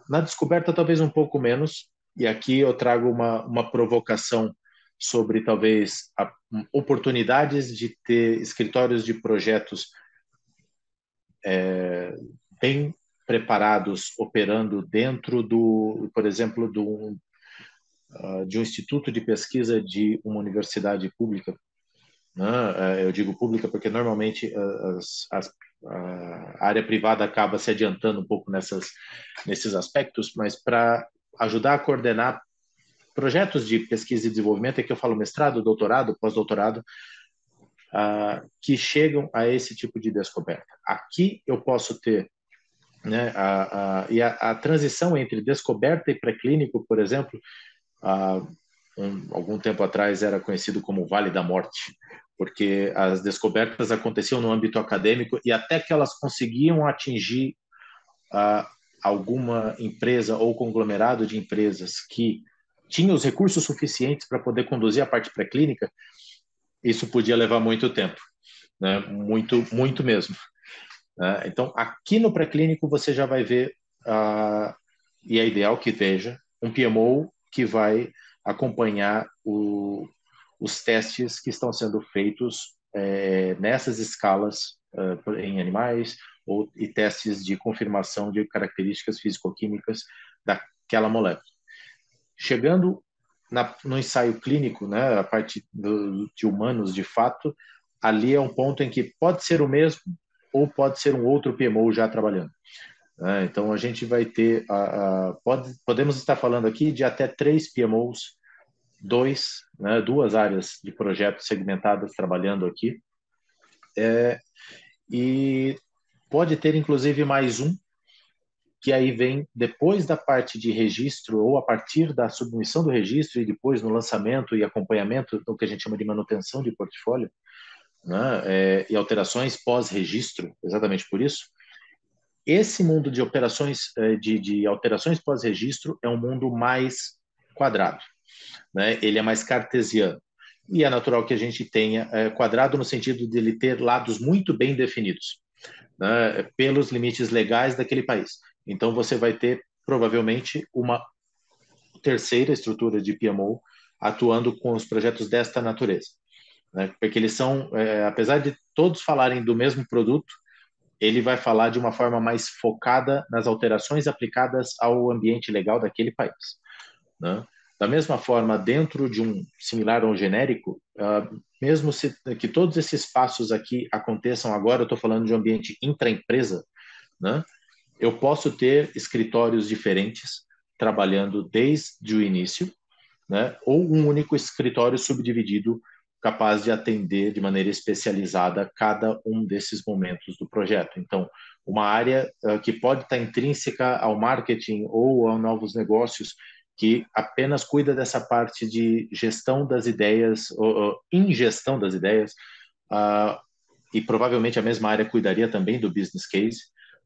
[SPEAKER 2] na descoberta talvez um pouco menos, e aqui eu trago uma provocação sobre talvez oportunidades de ter escritórios de projetos bem preparados, operando dentro por exemplo, de um instituto de pesquisa de uma universidade pública. Né? Eu digo pública porque normalmente a área privada acaba se adiantando um pouco nesses aspectos, mas para ajudar a coordenar projetos de pesquisa e desenvolvimento, é que eu falo mestrado, doutorado, pós-doutorado, que chegam a esse tipo de descoberta. Aqui eu posso ter, né, a transição entre descoberta e pré-clínico, por exemplo, algum tempo atrás era conhecido como Vale da Morte, porque as descobertas aconteciam no âmbito acadêmico e até que elas conseguiam atingir alguma empresa ou conglomerado de empresas que tinha os recursos suficientes para poder conduzir a parte pré-clínica, isso podia levar muito tempo, né? Muito, muito mesmo. Né? Então, aqui no pré-clínico você já vai ver, e é ideal que veja, um PMO que vai acompanhar os testes que estão sendo feitos nessas escalas em animais e testes de confirmação de características físico-químicas daquela molécula. Chegando no ensaio clínico, né, a parte de humanos de fato, ali é um ponto em que pode ser o mesmo ou pode ser um outro PMO já trabalhando. Então a gente vai ter, podemos estar falando aqui de até 3 PMOs, duas áreas de projetos segmentadas trabalhando aqui, e pode ter inclusive mais um, que aí vem depois da parte de registro ou a partir da submissão do registro e depois no lançamento e acompanhamento, o que a gente chama de manutenção de portfólio, né? E alterações pós-registro, exatamente por isso. Esse mundo de operações, de alterações pós-registro é um mundo mais quadrado, né? Ele é mais cartesiano. E é natural que a gente tenha quadrado no sentido de ele ter lados muito bem definidos, né? Pelos limites legais daquele país. Então, você vai ter, provavelmente, uma terceira estrutura de PMO atuando com os projetos desta natureza, né? Porque eles são, apesar de todos falarem do mesmo produto, ele vai falar de uma forma mais focada nas alterações aplicadas ao ambiente legal daquele país, né? Da mesma forma, dentro de um similar ou genérico, mesmo que todos esses passos aqui aconteçam agora, eu estou falando de um ambiente intraempresa, né? Eu posso ter escritórios diferentes trabalhando desde o início, né? Ou um único escritório subdividido capaz de atender de maneira especializada cada um desses momentos do projeto. Então, uma área que pode estar intrínseca ao marketing ou a novos negócios, que apenas cuida dessa parte de gestão das ideias, ou ingestão das ideias, uh, e provavelmente a mesma área cuidaria também do business case,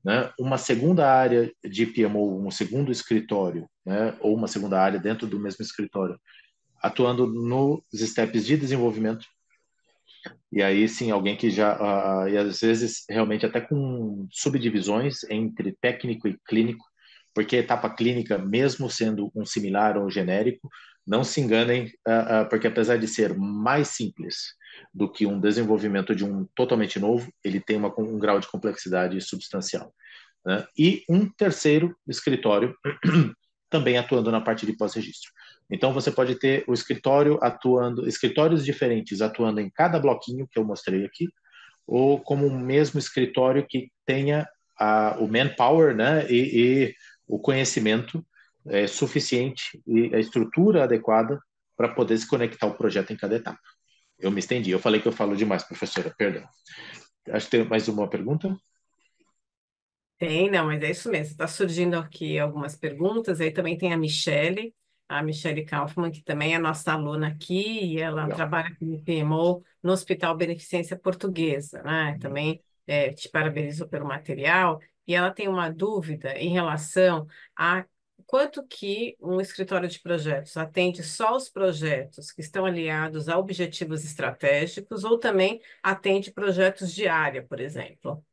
[SPEAKER 2] né? Uma segunda área de PMO, um segundo escritório, né? Ou uma segunda área dentro do mesmo escritório, atuando nos steps de desenvolvimento. E aí sim, alguém que já, e às vezes realmente até com subdivisões entre técnico e clínico, porque a etapa clínica, mesmo sendo um similar ou genérico, não se enganem, porque apesar de ser mais simples do que um desenvolvimento de um totalmente novo, ele tem um grau de complexidade substancial, né? E um terceiro escritório também atuando na parte de pós-registro. Então você pode ter o escritório atuando, escritórios diferentes atuando em cada bloquinho que eu mostrei aqui, ou como um mesmo escritório que tenha o manpower, né, e o conhecimento suficiente e a estrutura adequada para poder se conectar ao projeto em cada etapa. Eu me estendi, eu falei que eu falo demais, professora, perdão. Acho que tem mais uma pergunta.
[SPEAKER 1] Tem, não, mas é isso mesmo. Está surgindo aqui algumas perguntas. Aí também tem a Michele Kaufmann, que também é nossa aluna aqui, e ela
[SPEAKER 2] Legal.
[SPEAKER 1] trabalha como PMO no Hospital Beneficência Portuguesa, né? Também te parabenizo pelo material. E ela tem uma dúvida em relação a quanto que um escritório de projetos atende só os projetos que estão aliados a objetivos estratégicos ou também atende projetos de área, por exemplo.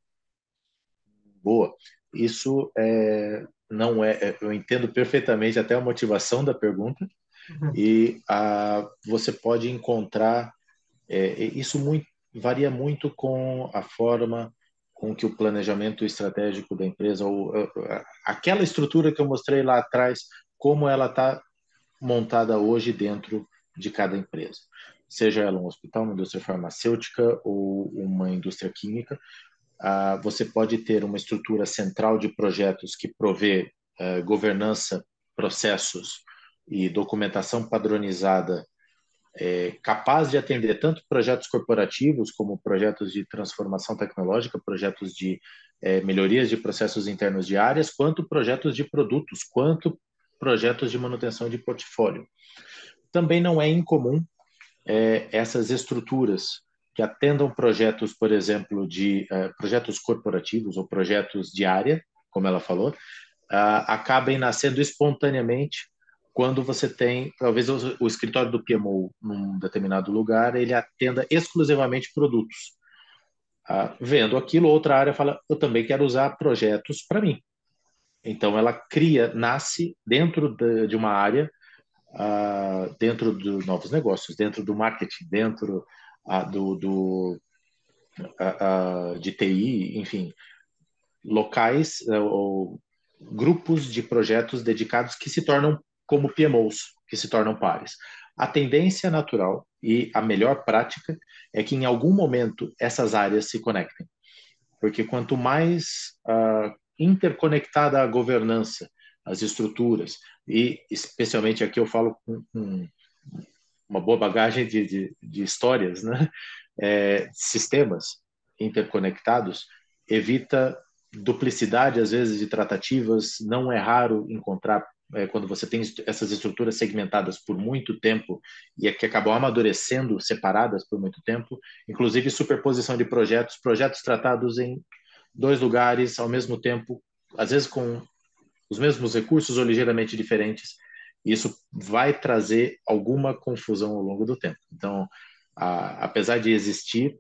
[SPEAKER 2] Boa. Isso não eu entendo perfeitamente até a motivação da pergunta
[SPEAKER 1] Uhum.
[SPEAKER 2] e você pode encontrar isso varia muito com a forma com que o planejamento estratégico da empresa ou aquela estrutura que eu mostrei lá atrás, como ela está montada hoje dentro de cada empresa, seja ela um hospital, uma indústria farmacêutica ou uma indústria química. Você pode ter uma estrutura central de projetos que provê governança, processos e documentação padronizada, capaz de atender tanto projetos corporativos como projetos de transformação tecnológica, projetos de melhorias de processos internos de áreas, quanto projetos de produtos, quanto projetos de manutenção de portfólio. Também não é incomum essas estruturas que atendam projetos, por exemplo, de projetos corporativos ou projetos de área, como ela falou, acabem nascendo espontaneamente quando você tem, talvez o escritório do PMO num determinado lugar, ele atenda exclusivamente produtos. Vendo aquilo, outra área fala, eu também quero usar projetos para mim. Então, ela nasce dentro de uma área, dentro de novos negócios, dentro do marketing, dentro de TI, enfim, locais ou grupos de projetos dedicados que se tornam como PMOs, que se tornam pares. A tendência natural e a melhor prática é que em algum momento essas áreas se conectem, porque quanto mais interconectada a governança, as estruturas, e especialmente aqui eu falo com uma boa bagagem de histórias, né? Sistemas interconectados, evita duplicidade, às vezes, de tratativas. Não é raro encontrar, quando você tem essas estruturas segmentadas por muito tempo e que acabam amadurecendo separadas por muito tempo, inclusive superposição de projetos, projetos tratados em dois lugares ao mesmo tempo, às vezes com os mesmos recursos ou ligeiramente diferentes. Isso vai trazer alguma confusão ao longo do tempo. Então, apesar de existir,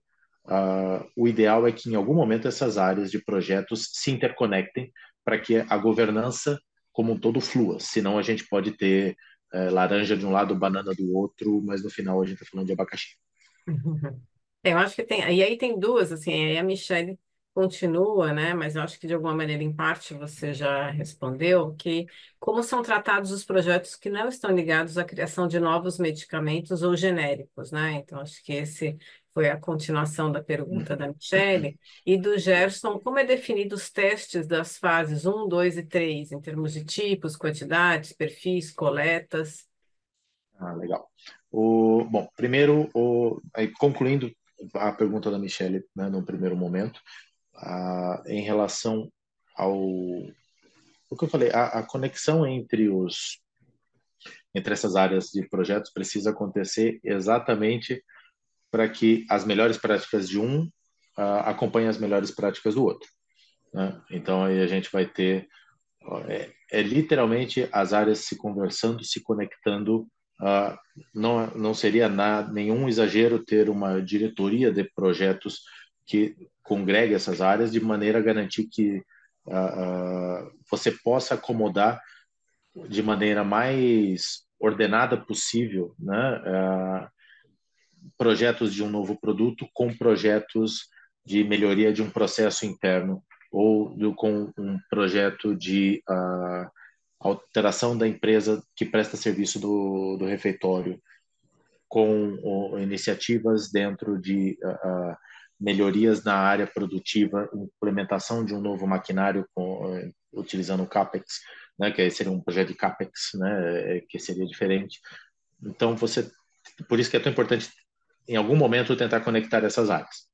[SPEAKER 2] o ideal é que em algum momento essas áreas de projetos se interconectem para que a governança como um todo flua. Senão a gente pode ter laranja de um lado, banana do outro, mas no final a gente está falando de abacaxi.
[SPEAKER 1] Uhum. Eu acho que tem, e aí tem duas, assim, aí a Michelle continua, né, mas eu acho que de alguma maneira, em parte, você já respondeu, que como são tratados os projetos que não estão ligados à criação de novos medicamentos ou genéricos, né, então acho que esse foi a continuação da pergunta da Michelle, e do Gerson, como é definido os testes das fases um, 2 e 3 em termos de tipos, quantidades, perfis, coletas?
[SPEAKER 2] Legal. Bom, primeiro, aí, concluindo a pergunta da Michelle, né, no primeiro momento, em relação ao o que eu falei, a conexão entre essas áreas de projetos precisa acontecer exatamente para que as melhores práticas de um acompanhem as melhores práticas do outro, né? Então aí a gente vai ter literalmente as áreas se conversando, se conectando. Não seria nenhum exagero ter uma diretoria de projetos que congregue essas áreas de maneira a garantir que você possa acomodar de maneira mais ordenada possível, né, projetos de um novo produto com projetos de melhoria de um processo interno ou com um projeto de alteração da empresa que presta serviço do refeitório, com iniciativas dentro de melhorias na área produtiva, implementação de um novo maquinário utilizando o CAPEX, né, que aí seria um projeto de CAPEX, né, que seria diferente. Então, por isso que é tão importante, em algum momento, tentar conectar essas áreas,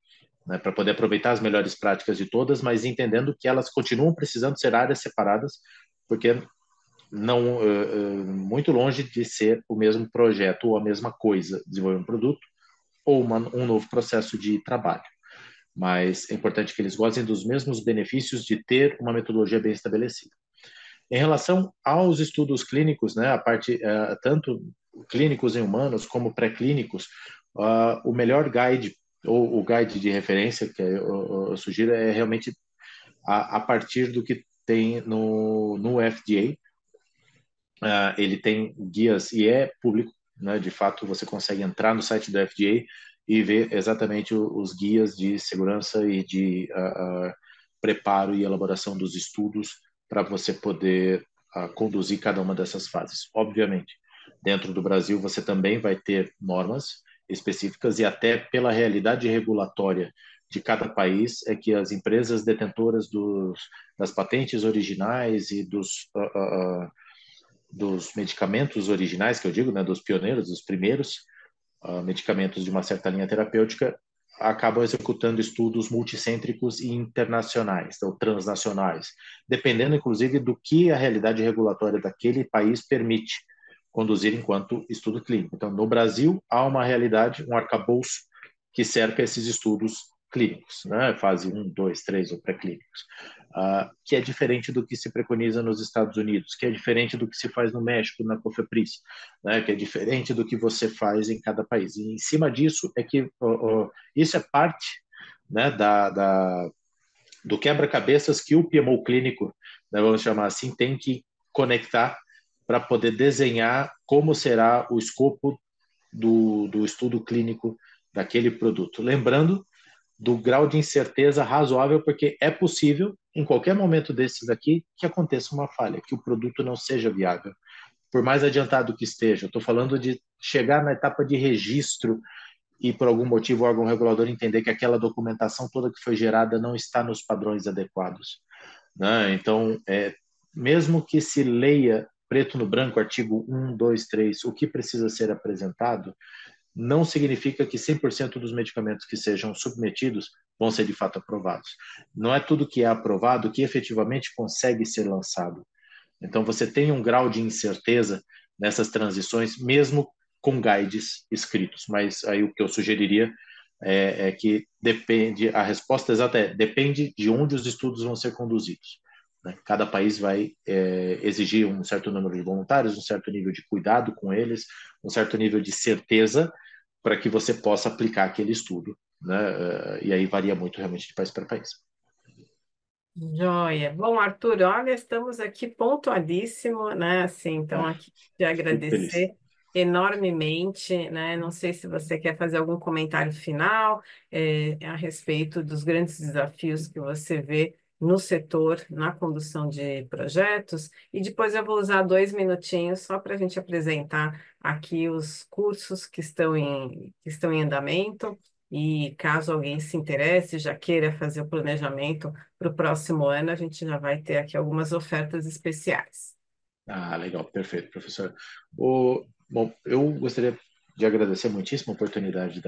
[SPEAKER 2] né, para poder aproveitar as melhores práticas de todas, mas entendendo que elas continuam precisando ser áreas separadas, porque não muito longe de ser o mesmo projeto ou a mesma coisa, desenvolver um produto ou um novo processo de trabalho. Mas é importante que eles gozem dos mesmos benefícios de ter uma metodologia bem estabelecida. Em relação aos estudos clínicos, né, a parte tanto clínicos em humanos como pré-clínicos, o melhor guide ou o guide de referência que eu sugiro é realmente a partir do que tem no FDA. Ele tem guias e é público, né? De fato, você consegue entrar no site do FDA e ver exatamente os guias de segurança e de preparo e elaboração dos estudos para você poder conduzir cada uma dessas fases. Obviamente, dentro do Brasil você também vai ter normas específicas e até pela realidade regulatória de cada país é que as empresas detentoras das patentes originais e dos medicamentos originais, que eu digo, né, dos pioneiros, dos primeiros medicamentos de uma certa linha terapêutica, acabam executando estudos multicêntricos e internacionais, ou transnacionais, dependendo, inclusive, do que a realidade regulatória daquele país permite conduzir enquanto estudo clínico. Então, no Brasil, há uma realidade, um arcabouço que cerca esses estudos clínicos, né? Fase 1, 2, 3 ou pré-clínicos, que é diferente do que se preconiza nos Estados Unidos, que é diferente do que se faz no México, na COFEPRIS, né? Que é diferente do que você faz em cada país. E em cima disso é que isso é parte, né, do quebra-cabeças que o PMO clínico, né, vamos chamar assim, tem que conectar para poder desenhar como será o escopo do estudo clínico daquele produto. Lembrando do grau de incerteza razoável, porque é possível, em qualquer momento desses aqui, que aconteça uma falha, que o produto não seja viável. Por mais adiantado que esteja, eu estou falando de chegar na etapa de registro e, por algum motivo, o órgão regulador entender que aquela documentação toda que foi gerada não está nos padrões adequados, né? Então, mesmo que se leia preto no branco, artigo 1, 2, 3, o que precisa ser apresentado, não significa que 100% dos medicamentos que sejam submetidos vão ser de fato aprovados. Não é tudo que é aprovado que efetivamente consegue ser lançado. Então, você tem um grau de incerteza nessas transições, mesmo com guides escritos. Mas aí o que eu sugeriria é que depende, a resposta exata depende de onde os estudos vão ser conduzidos. Né? Cada país vai exigir um certo número de voluntários, um certo nível de cuidado com eles, um certo nível de certeza para que você possa aplicar aquele estudo, né? E aí varia muito realmente de país para país.
[SPEAKER 1] Joia. Bom, Arthur, olha, estamos aqui pontualíssimo, né? Assim, então, aqui te
[SPEAKER 2] Fico feliz.
[SPEAKER 1] agradecer enormemente, né? Não sei se você quer fazer algum comentário final, a respeito dos grandes desafios que você vê no setor, na condução de projetos, e depois eu vou usar 2 minutinhos só para a gente apresentar aqui os cursos que estão em andamento. E caso alguém se interesse, já queira fazer o planejamento para o próximo ano, a gente já vai ter aqui algumas ofertas especiais.
[SPEAKER 2] Legal, perfeito, professor. Bom, eu gostaria de agradecer muitíssimo a oportunidade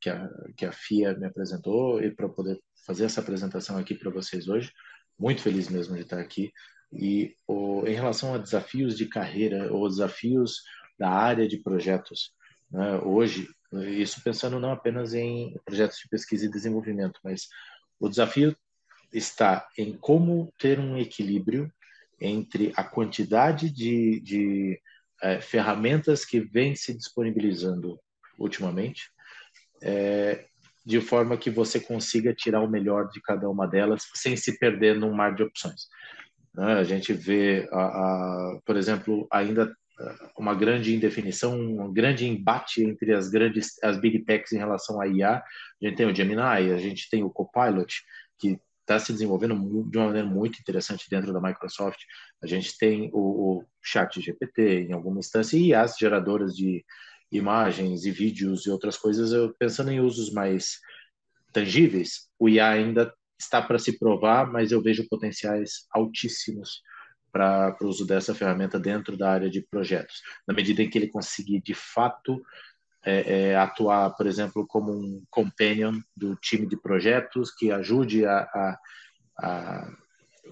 [SPEAKER 2] que, que a FIA me apresentou e para poder fazer essa apresentação aqui para vocês hoje. Muito feliz mesmo de estar aqui. E em relação a desafios de carreira ou desafios da área de projetos, né, hoje, isso pensando não apenas em projetos de pesquisa e desenvolvimento, mas o desafio está em como ter um equilíbrio entre a quantidade de ferramentas que vem se disponibilizando ultimamente, de forma que você consiga tirar o melhor de cada uma delas sem se perder num mar de opções. Né? A gente vê, por exemplo, ainda uma grande indefinição, um grande embate entre as big techs em relação à IA. A gente tem o Gemini, a gente tem o Copilot, que está se desenvolvendo de uma maneira muito interessante dentro da Microsoft. A gente tem o Chat GPT em alguma instância e as geradoras de imagens e vídeos e outras coisas. Eu, pensando em usos mais tangíveis, o IA ainda está para se provar, mas eu vejo potenciais altíssimos para o uso dessa ferramenta dentro da área de projetos. Na medida em que ele conseguir, de fato, atuar, por exemplo, como um companion do time de projetos que ajude a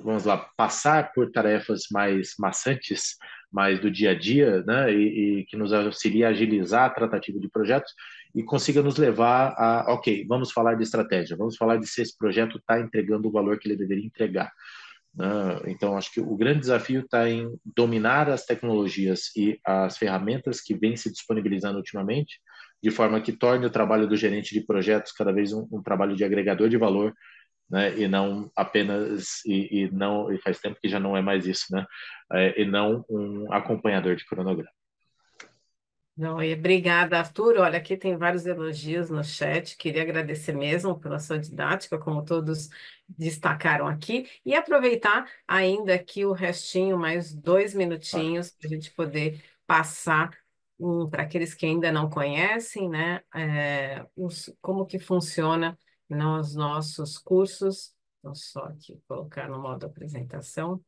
[SPEAKER 2] vamos lá, passar por tarefas mais maçantes, mais do dia a dia, né, e que nos auxilie a agilizar a tratativa de projetos e consiga nos levar a, ok, vamos falar de estratégia, vamos falar de se esse projeto está entregando o valor que ele deveria entregar. Né? Então, acho que o grande desafio está em dominar as tecnologias e as ferramentas que vêm se disponibilizando ultimamente, de forma que torne o trabalho do gerente de projetos cada vez um trabalho de agregador de valor, né? E não apenas e faz tempo que já não é mais isso, né? E não um acompanhador de cronograma.
[SPEAKER 1] Não, e obrigada, Arthur. Olha, aqui tem vários elogios no chat. Queria agradecer mesmo pela sua didática, como todos destacaram aqui, e aproveitar ainda aqui o restinho, mais dois
[SPEAKER 2] Claro.
[SPEAKER 1] minutinhos, para a gente poder passar para aqueles que ainda não conhecem, né, como que funciona nos nossos cursos. Vou só aqui colocar no modo apresentação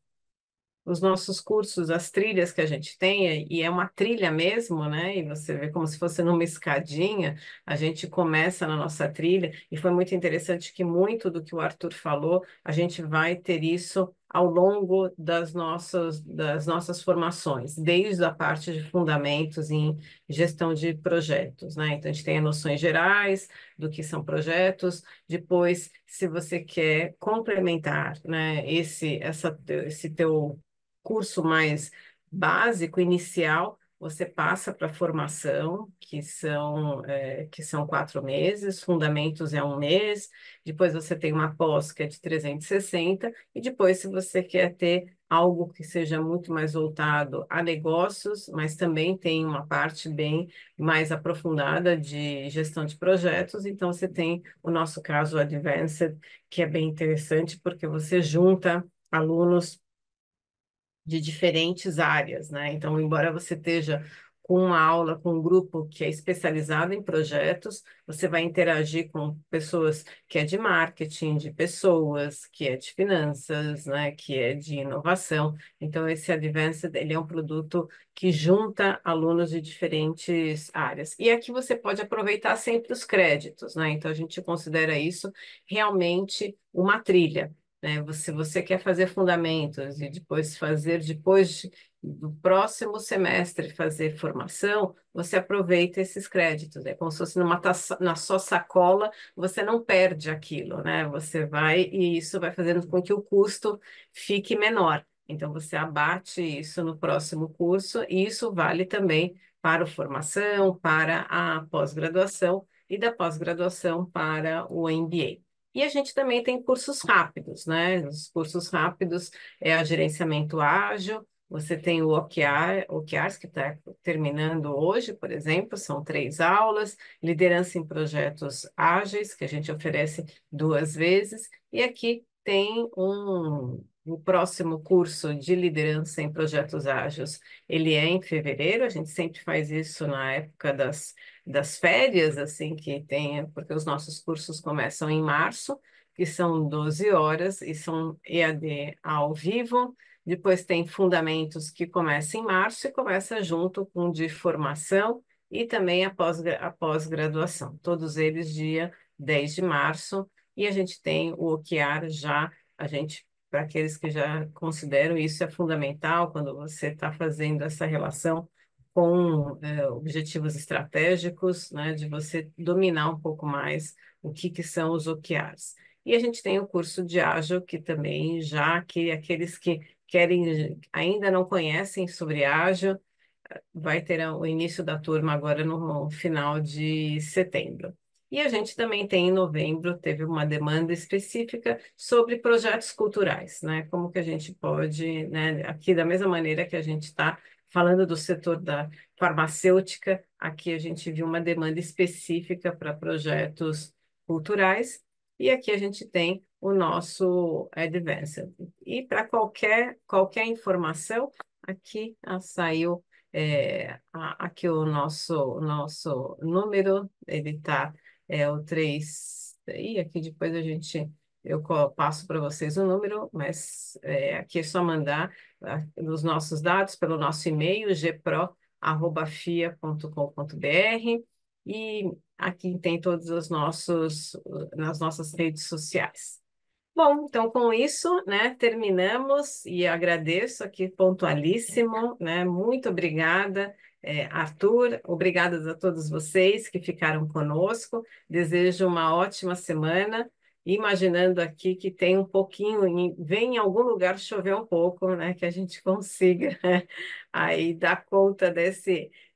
[SPEAKER 1] os nossos cursos, as trilhas que a gente tem, e é uma trilha mesmo, né? E você vê como se fosse numa escadinha, a gente começa na nossa trilha, e foi muito interessante que muito do que o Arthur falou, a gente vai ter isso ao longo das nossas formações, desde a parte de fundamentos em gestão de projetos, né? Então, a gente tem as noções gerais do que são projetos, depois, se você quer complementar, né, esse teu curso mais básico, inicial, você passa para a formação, que são 4 meses, fundamentos é um mês, depois você tem uma pós que é de 360, e depois, se você quer ter algo que seja muito mais voltado a negócios, mas também tem uma parte bem mais aprofundada de gestão de projetos, então você tem o nosso caso Advanced, que é bem interessante, porque você junta alunos de diferentes áreas, né? Então, embora você esteja com uma aula, com um grupo que é especializado em projetos, você vai interagir com pessoas que é de marketing, de pessoas, que é de finanças, né? Que é de inovação. Então, esse Advanced, ele é um produto que junta alunos de diferentes áreas. E aqui você pode aproveitar sempre os créditos, né? Então, a gente considera isso realmente uma trilha, né? Se você quer fazer fundamentos e depois do próximo semestre fazer formação, você aproveita esses créditos. É como se fosse na sua sacola, você não perde aquilo, né? Você vai e isso vai fazendo com que o custo fique menor. Então, você abate isso no próximo curso, e isso vale também para a formação, para a pós-graduação e da pós-graduação para o MBA. E a gente também tem cursos rápidos, né? Os cursos rápidos é a gerenciamento ágil, você tem o OKRs, que está terminando hoje, por exemplo, são 3 aulas, liderança em projetos ágeis, que a gente oferece 2 vezes, e aqui tem o próximo curso de liderança em projetos ágeis, ele é em fevereiro, a gente sempre faz isso na época das férias, assim, que tem, porque os nossos cursos começam em março, que são 12 horas e são EAD ao vivo, Depois tem fundamentos que começa em março e começa junto com de formação e também a pós-graduação. Todos eles dia 10 de março. E a gente tem o OKR já, a gente, para aqueles que já consideram isso é fundamental quando você está fazendo essa relação com objetivos estratégicos, né, de você dominar um pouco mais o que são os OKRs. E a gente tem o curso de Ágil, que também já que aqueles que querem, ainda não conhecem sobre Ágil, vai ter o início da turma agora no final de setembro. E a gente também tem em novembro, teve uma demanda específica sobre projetos culturais, né? Como que a gente pode, né? Aqui da mesma maneira que a gente está falando do setor da farmacêutica, aqui a gente viu uma demanda específica para projetos culturais, e aqui a gente tem o nosso Advanced. E para qualquer informação, aqui saiu aqui o nosso número, ele tá, o 3. E aqui depois eu passo para vocês o número, mas aqui é só mandar os nossos dados pelo nosso e-mail, gpro@fia.com.br, e aqui tem todos os nossos, nas nossas redes sociais. Bom, então com isso, né, terminamos e agradeço aqui pontualíssimo, né? Muito obrigada, Arthur. Obrigadas a todos vocês que ficaram conosco. Desejo uma ótima semana. Imaginando aqui que tem um pouquinho, vem em algum lugar chover um pouco, né? Que a gente consiga aí dar conta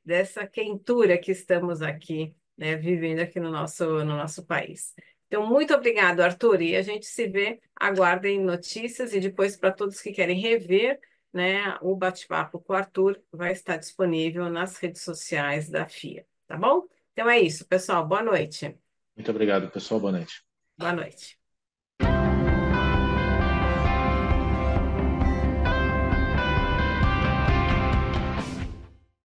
[SPEAKER 1] dessa quentura que estamos aqui, né, vivendo aqui no nosso país. Então, muito obrigado, Arthur. E a gente se vê, aguardem notícias e depois para todos que querem rever, né, o bate-papo com o Arthur vai estar disponível nas redes sociais da FIA, tá bom? Então é isso, pessoal. Boa noite.
[SPEAKER 2] Muito obrigado, pessoal. Boa noite.
[SPEAKER 1] Boa noite.